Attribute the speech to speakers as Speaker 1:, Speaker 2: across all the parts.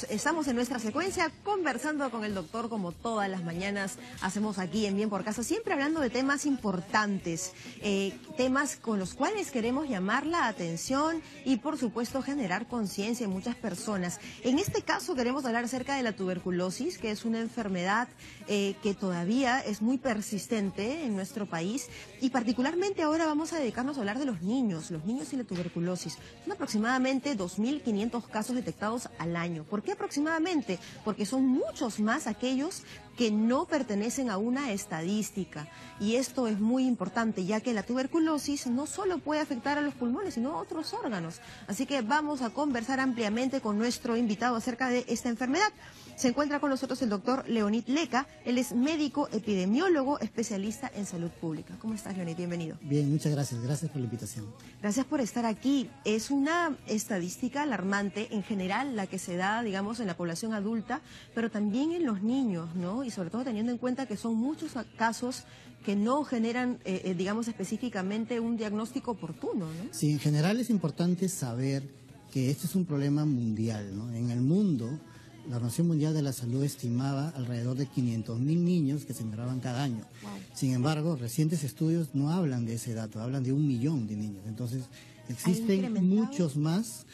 Speaker 1: estamos en nuestra secuencia conversando con el doctor como todas las mañanas hacemos aquí en Bien por Casa, siempre hablando de temas importantes, temas con los cuales queremos llamar la atención y por supuesto generar conciencia en muchas personas. En este caso queremos hablar acerca de la tuberculosis, que es una enfermedad que todavía es muy persistente en nuestro país y particularmente ahora vamos a dedicarnos a hablar de los niños y la tuberculosis. Son aproximadamente 2.500 casos detectados al año. ¿Por qué aproximadamente? Porque son muchos más aquellos que no pertenecen a una estadística. Y esto es muy importante, ya que la tuberculosis no solo puede afectar a los pulmones, sino a otros órganos. Así que vamos a conversar ampliamente con nuestro invitado acerca de esta enfermedad. Se encuentra con nosotros el doctor Leonid Leca. Él es médico epidemiólogo, especialista en salud pública. ¿Cómo estás, Leonid? Bienvenido.
Speaker 2: Bien, muchas gracias. Gracias por la invitación.
Speaker 1: Gracias por estar aquí. Es una estadística alarmante en general la que se da, digamos, en la población adulta, pero también en los niños, ¿no? Y sobre todo teniendo en cuenta que son muchos casos que no generan, digamos, específicamente un diagnóstico oportuno, ¿no?
Speaker 2: Sí, en general es importante saber que este es un problema mundial, ¿no? En el mundo, la Organización Mundial de la Salud estimaba alrededor de 500.000 niños que se enfermaban cada año. Wow. Sin embargo, recientes estudios no hablan de ese dato, hablan de 1 millón de niños. Entonces, existen muchos más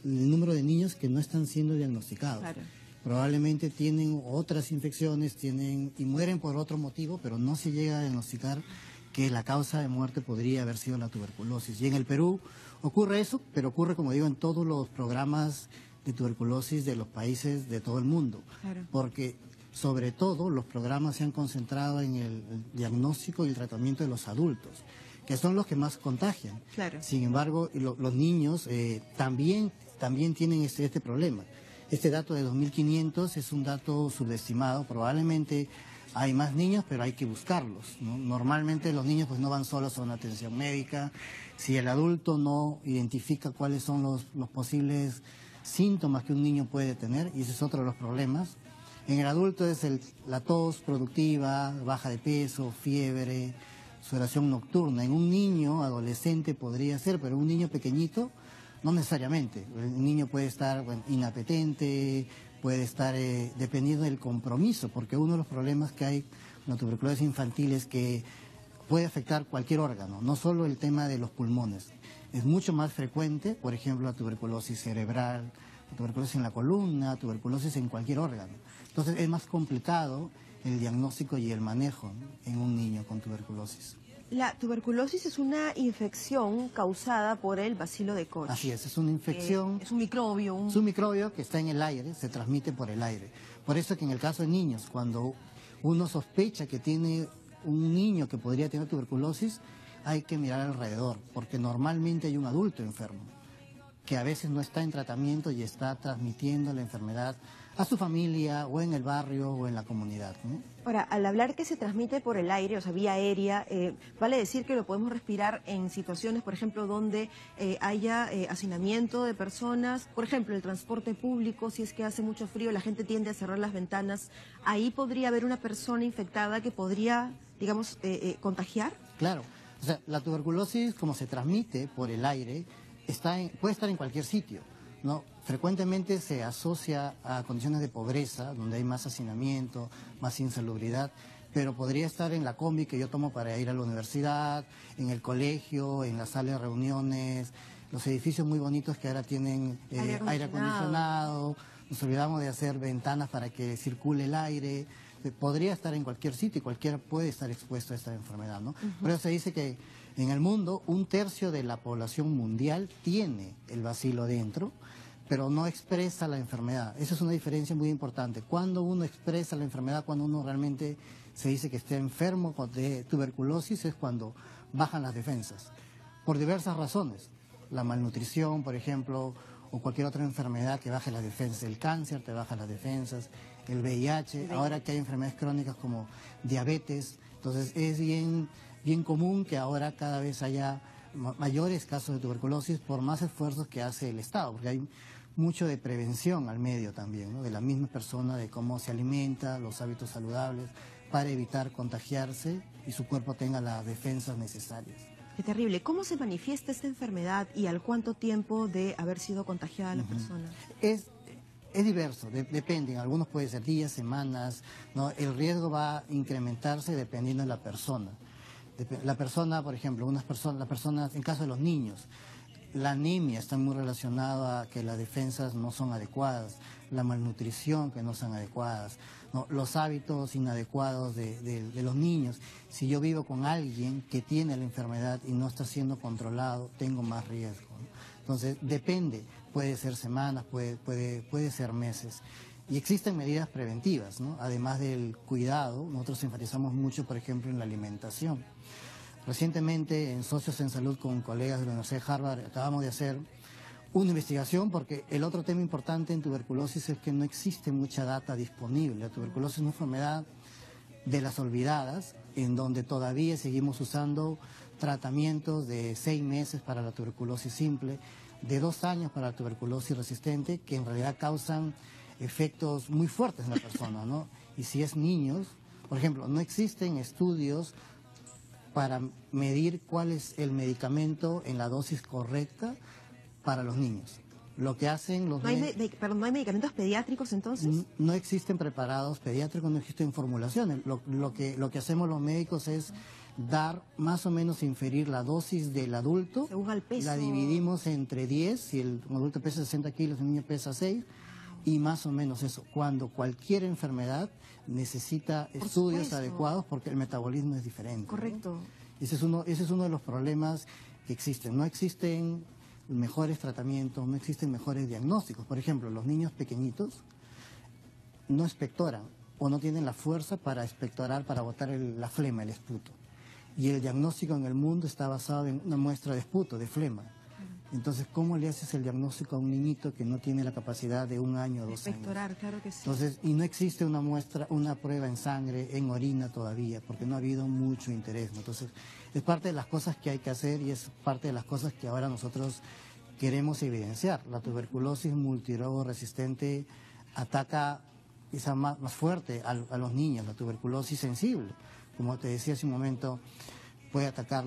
Speaker 2: el número de niños que no están siendo diagnosticados. Claro. Probablemente tienen otras infecciones, y mueren por otro motivo, pero no se llega a diagnosticar que la causa de muerte podría haber sido la tuberculosis. Y en el Perú ocurre eso, pero ocurre, como digo, en todos los programas de tuberculosis de los países de todo el mundo. Claro. Porque sobre todo los programas se han concentrado en el diagnóstico y el tratamiento de los adultos, que son los que más contagian. Claro. Sin embargo, los niños también tienen este problema. Este dato de 2.500 es un dato subestimado. Probablemente hay más niños, pero hay que buscarlos, ¿no? Normalmente los niños pues no van solos a una atención médica. Si el adulto no identifica cuáles son los posibles síntomas que un niño puede tener, y ese es otro de los problemas. En el adulto es la tos productiva, baja de peso, fiebre, sudoración nocturna. En un niño adolescente podría ser, pero un niño pequeñito no necesariamente. El niño puede estar inapetente, puede estar dependiendo del compromiso, porque uno de los problemas que hay con la tuberculosis infantil es que puede afectar cualquier órgano, no solo el tema de los pulmones. Es mucho más frecuente, por ejemplo, la tuberculosis cerebral, la tuberculosis en la columna, tuberculosis en cualquier órgano. Entonces es más complicado el diagnóstico y el manejo, ¿no?, en un niño con tuberculosis.
Speaker 1: La tuberculosis es una infección causada por el bacilo de Koch.
Speaker 2: Así es una infección.
Speaker 1: Es un microbio.
Speaker 2: Es un microbio que está en el aire, se transmite por el aire. Por eso que en el caso de niños, cuando uno sospecha que tiene un niño que podría tener tuberculosis, hay que mirar alrededor, porque normalmente hay un adulto enfermo, que a veces no está en tratamiento y está transmitiendo la enfermedad a su familia o en el barrio o en la comunidad, ¿no?
Speaker 1: Ahora, al hablar que se transmite por el aire, o sea, vía aérea, vale decir que lo podemos respirar en situaciones, por ejemplo, donde haya hacinamiento de personas, por ejemplo, el transporte público, si es que hace mucho frío, la gente tiende a cerrar las ventanas, ahí podría haber una persona infectada que podría, digamos, contagiar.
Speaker 2: Claro, o sea, la tuberculosis, como se transmite por el aire, puede estar en cualquier sitio, ¿no? Frecuentemente se asocia a condiciones de pobreza, donde hay más hacinamiento, más insalubridad, pero podría estar en la combi que yo tomo para ir a la universidad, en el colegio, en la sala de reuniones, los edificios muy bonitos que ahora tienen aire acondicionado, nos olvidamos de hacer ventanas para que circule el aire. Podría estar en cualquier sitio y cualquiera puede estar expuesto a esta enfermedad, ¿no? Por eso se dice que en el mundo 1/3 de la población mundial tiene el bacilo dentro, pero no expresa la enfermedad. Esa es una diferencia muy importante. Cuando uno expresa la enfermedad, cuando uno realmente se dice que está enfermo de tuberculosis, es cuando bajan las defensas, por diversas razones. La malnutrición, por ejemplo, o cualquier otra enfermedad que baje las defensas. El cáncer te baja las defensas, el VIH, ahora que hay enfermedades crónicas como diabetes. Entonces es bien común que ahora cada vez haya mayores casos de tuberculosis por más esfuerzos que hace el Estado, porque hay mucho de prevención al medio también, ¿no?, de la misma persona, de cómo se alimenta, los hábitos saludables, para evitar contagiarse y su cuerpo tenga las defensas necesarias.
Speaker 1: Qué terrible. ¿Cómo se manifiesta esta enfermedad y al cuánto tiempo de haber sido contagiada la persona?
Speaker 2: Es diverso, depende, en algunos puede ser días, semanas, ¿no? El riesgo va a incrementarse dependiendo de la persona. La persona, por ejemplo, las personas, en caso de los niños, la anemia está muy relacionada a que las defensas no son adecuadas, la malnutrición que no son adecuadas, ¿no? Los hábitos inadecuados de los niños. Si yo vivo con alguien que tiene la enfermedad y no está siendo controlado, tengo más riesgo, ¿no? Entonces, depende, puede ser semanas, puede ser meses. Y existen medidas preventivas, ¿no? Además del cuidado, nosotros enfatizamos mucho, por ejemplo, en la alimentación. Recientemente, en Socios en Salud con colegas de la Universidad de Harvard, acabamos de hacer una investigación porque el otro tema importante en tuberculosis es que no existe mucha data disponible. La tuberculosis es una enfermedad de las olvidadas, en donde todavía seguimos usando tratamientos de 6 meses para la tuberculosis simple, de 2 años para la tuberculosis resistente, que en realidad causan efectos muy fuertes en la persona, ¿no? Y si es niños, por ejemplo, no existen estudios para medir cuál es el medicamento en la dosis correcta para los niños. Lo que hacen los...
Speaker 1: ¿No hay medicamentos pediátricos entonces?
Speaker 2: No existen preparados pediátricos, no existen formulaciones. Lo que hacemos los médicos es dar más o menos, inferir la dosis del adulto.
Speaker 1: Según el peso.
Speaker 2: La dividimos entre 10, si el adulto pesa 60 kilos, el niño pesa 6, y más o menos eso. Cuando cualquier enfermedad necesita estudios adecuados porque el metabolismo es diferente.
Speaker 1: Correcto.
Speaker 2: ¿No? Ese es uno de los problemas que existen. No existen mejores tratamientos, no existen mejores diagnósticos. Por ejemplo, los niños pequeñitos no expectoran o no tienen la fuerza para expectorar, para botar la flema, el esputo. Y el diagnóstico en el mundo está basado en una muestra de esputo, de flema. Entonces, ¿cómo le haces el diagnóstico a un niñito que no tiene la capacidad de 1 año o 2 años?
Speaker 1: Expectorar, claro que sí.
Speaker 2: Entonces, y no existe una prueba en sangre, en orina todavía, porque no ha habido mucho interés, ¿no? Entonces, es parte de las cosas que hay que hacer y es parte de las cosas que ahora nosotros queremos evidenciar. La tuberculosis multirogo resistente ataca quizá más fuerte a los niños, la tuberculosis sensible. Como te decía hace un momento, puede atacar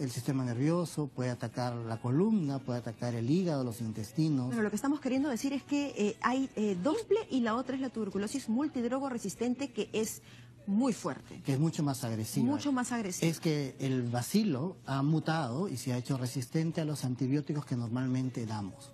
Speaker 2: el sistema nervioso, puede atacar la columna, puede atacar el hígado, los intestinos.
Speaker 1: Pero lo que estamos queriendo decir es que hay doble y la otra es la tuberculosis multidrogo resistente, que es muy fuerte.
Speaker 2: Que es mucho más agresiva.
Speaker 1: Mucho más agresiva.
Speaker 2: Es que el bacilo ha mutado y se ha hecho resistente a los antibióticos que normalmente damos.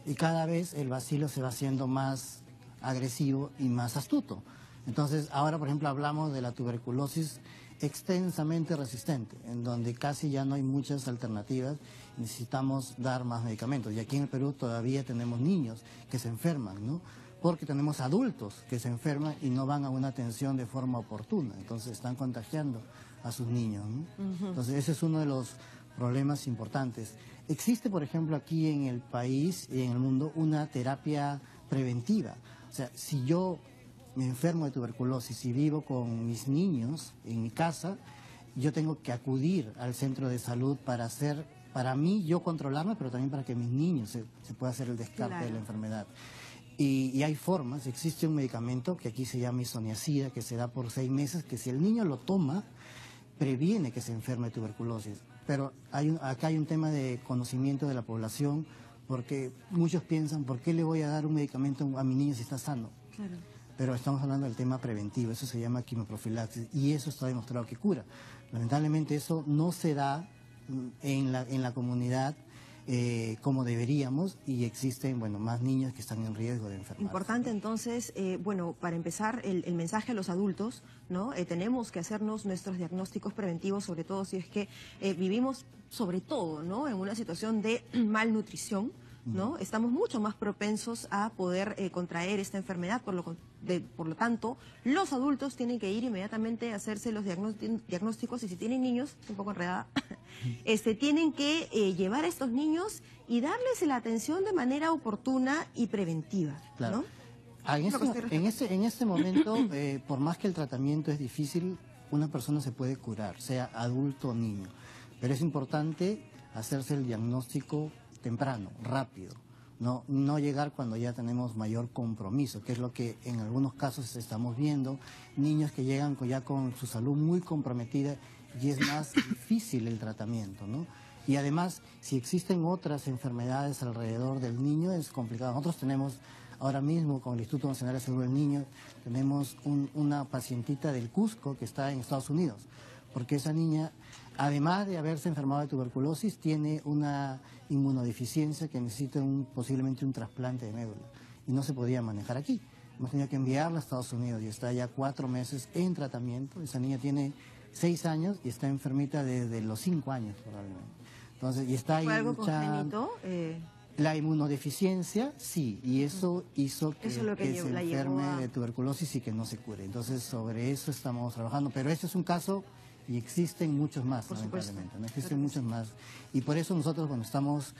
Speaker 2: Y cada vez el bacilo se va haciendo más agresivo y más astuto. Entonces, ahora, por ejemplo, hablamos de la tuberculosis extensamente resistente, en donde casi ya no hay muchas alternativas, necesitamos dar más medicamentos. Y aquí en el Perú todavía tenemos niños que se enferman, ¿no? Porque tenemos adultos que se enferman y no van a una atención de forma oportuna, entonces están contagiando a sus niños, ¿no? Entonces ese es uno de los problemas importantes. Existe, por ejemplo, aquí en el país y en el mundo una terapia preventiva. O sea, si yo me enfermo de tuberculosis y vivo con mis niños en mi casa, yo tengo que acudir al centro de salud para mí, yo controlarme, pero también para que mis niños se pueda hacer el descarte de la enfermedad. Y hay formas, existe un medicamento que aquí se llama isoniazida, que se da por 6 meses, que si el niño lo toma, previene que se enferme de tuberculosis. Pero acá hay un tema de conocimiento de la población, porque muchos piensan, ¿por qué le voy a dar un medicamento a mi niño si está sano?
Speaker 1: Claro.
Speaker 2: Pero estamos hablando del tema preventivo, eso se llama quimioprofilaxis, y eso está demostrado que cura. Lamentablemente eso no se da en la comunidad como deberíamos, y existen, bueno, más niños que están en riesgo de enfermar.
Speaker 1: Importante entonces, bueno, para empezar el mensaje a los adultos, ¿no? Tenemos que hacernos nuestros diagnósticos preventivos, sobre todo si es que vivimos, sobre todo, ¿no?, en una situación de malnutrición, ¿no? Estamos mucho más propensos a poder contraer esta enfermedad, por lo tanto, los adultos tienen que ir inmediatamente a hacerse los diagnósticos, y si tienen niños, un poco enredada, tienen que llevar a estos niños y darles la atención de manera oportuna y preventiva,
Speaker 2: claro,
Speaker 1: ¿no?
Speaker 2: En este momento, por más que el tratamiento es difícil, una persona se puede curar, sea adulto o niño, pero es importante hacerse el diagnóstico temprano, rápido, no llegar cuando ya tenemos mayor compromiso, que es lo que en algunos casos estamos viendo, niños que llegan ya con su salud muy comprometida y es más difícil el tratamiento, ¿no? Y además, si existen otras enfermedades alrededor del niño, es complicado. Nosotros tenemos Ahora mismo con el Instituto Nacional de Salud del Niño tenemos una pacientita del Cusco que está en Estados Unidos, porque esa niña, además de haberse enfermado de tuberculosis, tiene una inmunodeficiencia que necesita posiblemente un trasplante de médula y no se podía manejar aquí. Hemos tenido que enviarla a Estados Unidos y está ya 4 meses en tratamiento. Esa niña tiene 6 años y está enfermita desde los 5 años probablemente. Entonces, y está ahí
Speaker 1: ¿Fue algo
Speaker 2: luchando.
Speaker 1: congénito?
Speaker 2: La inmunodeficiencia, sí, y eso hizo que,
Speaker 1: Eso es lo que
Speaker 2: se
Speaker 1: la
Speaker 2: enferme
Speaker 1: llevó a...
Speaker 2: de tuberculosis y que no se cure. Entonces, sobre eso estamos trabajando. Pero este es un caso y existen muchos más,
Speaker 1: Por supuesto.
Speaker 2: lamentablemente. ¿No? Existen muchos más. Y por eso nosotros, cuando estamos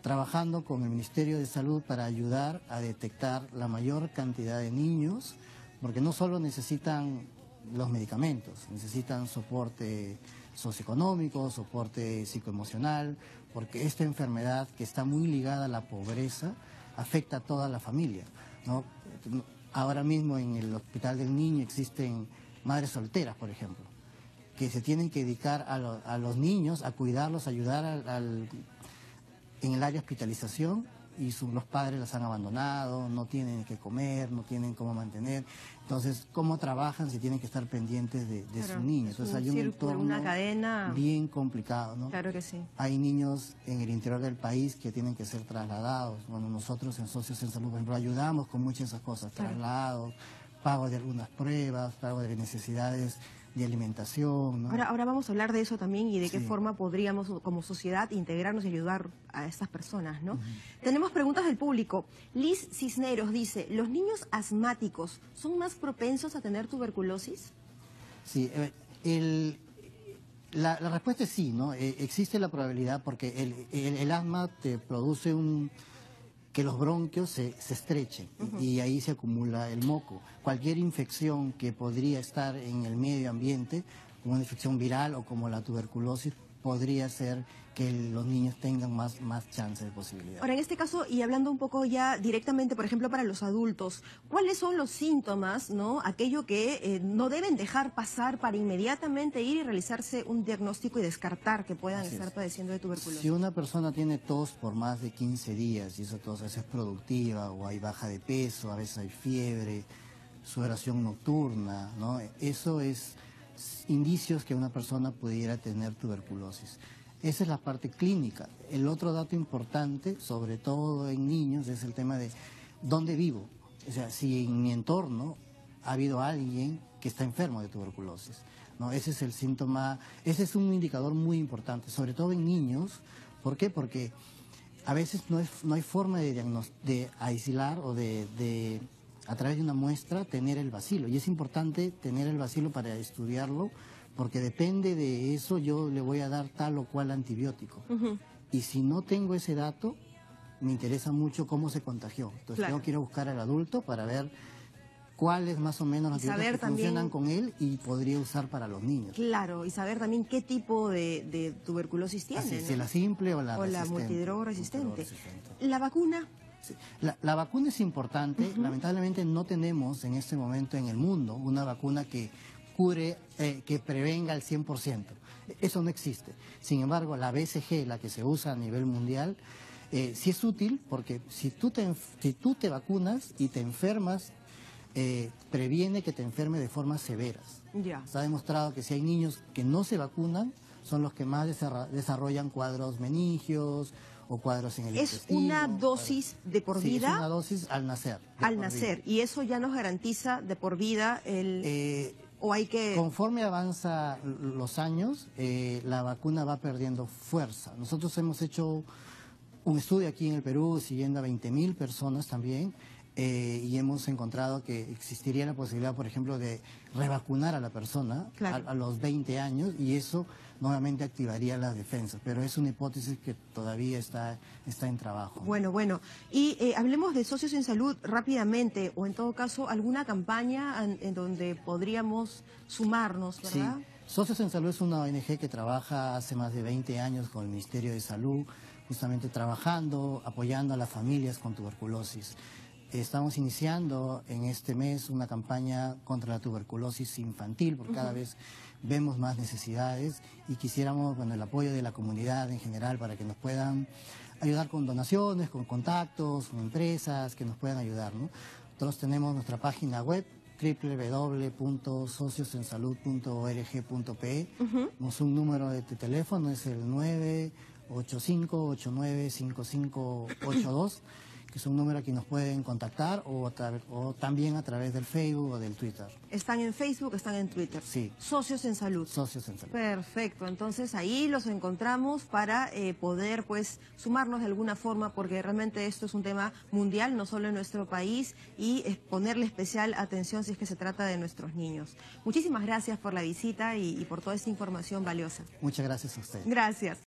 Speaker 2: trabajando con el Ministerio de Salud para ayudar a detectar la mayor cantidad de niños, porque no solo necesitan los medicamentos, necesitan soporte socioeconómico, soporte psicoemocional, porque esta enfermedad que está muy ligada a la pobreza afecta a toda la familia, ¿no? Ahora mismo en el Hospital del Niño existen madres solteras, por ejemplo, que se tienen que dedicar a los niños, a cuidarlos, a ayudar en el área de hospitalización, y los padres las han abandonado, no tienen que comer, no tienen cómo mantener. Entonces, ¿cómo trabajan si tienen que estar pendientes de su niño? Entonces hay un entorno
Speaker 1: una cadena
Speaker 2: bien complicado, ¿no?
Speaker 1: Claro que sí.
Speaker 2: Hay niños en el interior del país que tienen que ser trasladados. Bueno, nosotros en Socios en Salud, por ejemplo, ayudamos con muchas de esas cosas, traslados, pago de algunas pruebas, pago de necesidades de alimentación, ¿no?
Speaker 1: Ahora vamos a hablar de eso también y de qué
Speaker 2: Sí.
Speaker 1: forma podríamos como sociedad integrarnos y ayudar a estas personas, ¿no? Tenemos preguntas del público. Liz Cisneros dice, ¿los niños asmáticos son más propensos a tener tuberculosis?
Speaker 2: Sí, la respuesta es sí, ¿no? Existe la probabilidad porque el asma te produce que los bronquios se estrechen y ahí se acumula el moco. Cualquier infección que podría estar en el medio ambiente, como una infección viral o como la tuberculosis, podría ser que los niños tengan más chance de posibilidad.
Speaker 1: Ahora, en este caso, y hablando un poco ya directamente, por ejemplo, para los adultos, ¿cuáles son los síntomas, ¿no? Aquello que no deben dejar pasar para inmediatamente ir y realizarse un diagnóstico y descartar que puedan estar padeciendo de tuberculosis?
Speaker 2: Si una persona tiene tos por más de 15 días y esa tos a veces es productiva o hay baja de peso, a veces hay fiebre, sudoración nocturna, ¿no? Eso es indicios que una persona pudiera tener tuberculosis. Esa es la parte clínica. El otro dato importante, sobre todo en niños, es el tema de dónde vivo. O sea, si en mi entorno ha habido alguien que está enfermo de tuberculosis, ¿no? Ese es el síntoma, ese es un indicador muy importante, sobre todo en niños. ¿Por qué? Porque a veces no hay forma de aislar o de a través de una muestra tener el bacilo. Y es importante tener el bacilo para estudiarlo, porque depende de eso yo le voy a dar tal o cual antibiótico. Y si no tengo ese dato, me interesa mucho cómo se contagió. Entonces tengo que ir a buscar al adulto para ver cuáles más o menos los antibióticos que funcionan con él y podría usar para los niños.
Speaker 1: Claro, y saber también qué tipo de tuberculosis tiene.
Speaker 2: Así,
Speaker 1: ¿no?
Speaker 2: si la simple o la resistente.
Speaker 1: La multidroga resistente. ¿La vacuna?
Speaker 2: Sí. La vacuna es importante. Lamentablemente no tenemos en este momento en el mundo una vacuna que cure, que prevenga al 100%. Eso no existe. Sin embargo, la BCG, la que se usa a nivel mundial, sí es útil porque si tú te vacunas y te enfermas, previene que te enferme de formas severas.
Speaker 1: Ya.
Speaker 2: Se ha demostrado que si hay niños que no se vacunan, son los que más desarrollan cuadros meningios o cuadros en el intestino.
Speaker 1: ¿Es una dosis de por vida?
Speaker 2: Sí, es una dosis al nacer.
Speaker 1: Al nacer. ¿Y eso ya nos garantiza de por vida o hay que...?
Speaker 2: Conforme avanza los años, la vacuna va perdiendo fuerza. Nosotros hemos hecho un estudio aquí en el Perú, siguiendo a 20.000 personas también, y hemos encontrado que existiría la posibilidad, por ejemplo, de revacunar a la persona a los 20 años, y eso nuevamente activaría las defensas, pero es una hipótesis que todavía está en trabajo.
Speaker 1: Bueno, y hablemos de Socios en Salud rápidamente, o en todo caso, alguna campaña en donde podríamos sumarnos, ¿verdad?
Speaker 2: Sí, Socios en Salud es una ONG que trabaja hace más de 20 años con el Ministerio de Salud, justamente trabajando, apoyando a las familias con tuberculosis. Estamos iniciando en este mes una campaña contra la tuberculosis infantil, porque cada vez vemos más necesidades y quisiéramos el apoyo de la comunidad en general para que nos puedan ayudar con donaciones, con contactos, con empresas que nos puedan ayudar, ¿no? Nosotros tenemos nuestra página web www.sociosensalud.org.pe. Tenemos un número de teléfono, es el 985-895582, que es un número que nos pueden contactar o también a través del Facebook o del Twitter.
Speaker 1: ¿Están en Facebook, están en Twitter?
Speaker 2: Sí.
Speaker 1: Socios en Salud.
Speaker 2: Socios en Salud.
Speaker 1: Perfecto, entonces ahí los encontramos para poder pues sumarnos de alguna forma, porque realmente esto es un tema mundial, no solo en nuestro país, y ponerle especial atención si es que se trata de nuestros niños. Muchísimas gracias por la visita y por toda esta información valiosa.
Speaker 2: Muchas gracias a usted.
Speaker 1: Gracias.